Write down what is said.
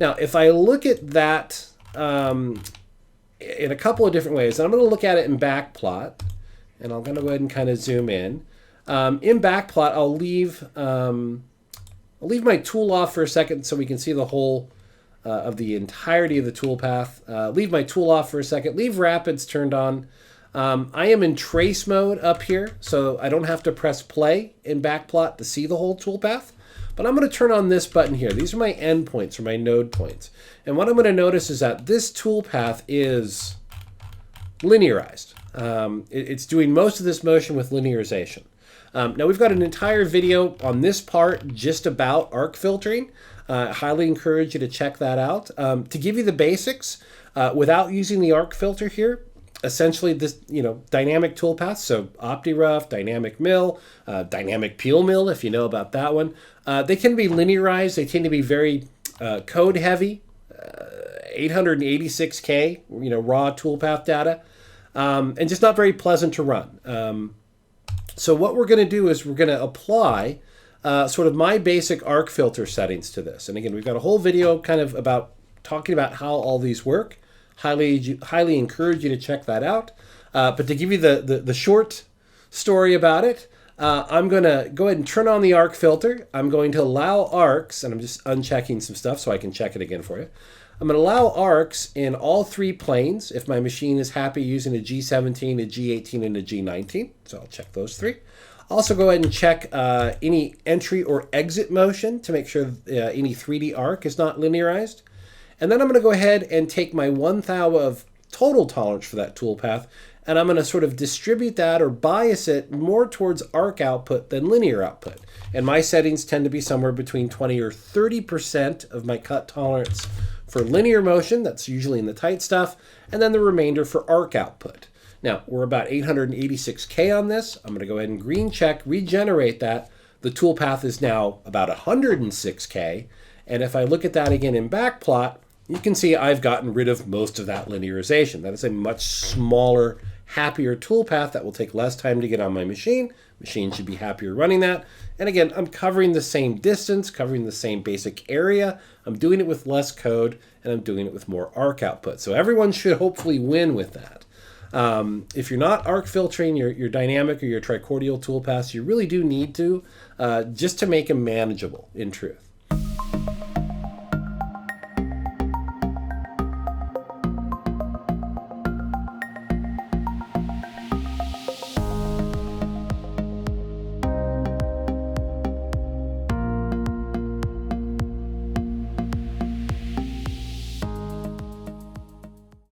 Now, if I look at that in a couple of different ways, and I'm going to look at it in backplot, and I'm going to go ahead and kind of zoom in. In backplot, I'll leave my tool off for a second so we can see the whole of the entirety of the toolpath. Leave my tool off for a second. Leave rapids turned on. I am in trace mode up here, so I don't have to press play in backplot to see the whole toolpath. But I'm going to turn on this button here. These are my endpoints or my node points. And what I'm going to notice is that this toolpath is linearized. It's doing most of this motion with linearization. Now we've got an entire video on this part just about arc filtering. I highly encourage you to check that out. To give you the basics, without using the arc filter here, essentially this, dynamic toolpath, so OptiRough, Dynamic Mill, Dynamic Peel Mill, if you know about that one, they can be linearized. They tend to be very code heavy, 886K, raw toolpath data, and just not very pleasant to run. So what we're going to do is we're going to apply sort of my basic arc filter settings to this. And again, we've got a whole video kind of about talking about how all these work. Highly encourage you to check that out. But to give you the short story about it, I'm going to go ahead and turn on the arc filter. I'm going to allow arcs, and I'm just unchecking some stuff so I can check it again for you. I'm going to allow arcs in all three planes if my machine is happy using a G17, a G18, and a G19. So I'll check those three. Also go ahead and check any entry or exit motion to make sure any 3D arc is not linearized. And then I'm going to go ahead and take my 1 thou of total tolerance for that toolpath, and I'm going to sort of distribute that or bias it more towards arc output than linear output. And my settings tend to be somewhere between 20 or 30% of my cut tolerance for linear motion, that's usually in the tight stuff, and then the remainder for arc output. Now, we're about 886K on this. I'm going to go ahead and green check, regenerate that. The toolpath is now about 106K, and if I look at that again in backplot, you can see I've gotten rid of most of that linearization. That is a much smaller, happier toolpath that will take less time to get on my machine. Machine should be happier running that. And again, I'm covering the same distance, covering the same basic area. I'm doing it with less code, and I'm doing it with more arc output. So everyone should hopefully win with that. If you're not arc filtering your dynamic or your tricordial toolpaths, you really do need to, just to make them manageable, in truth.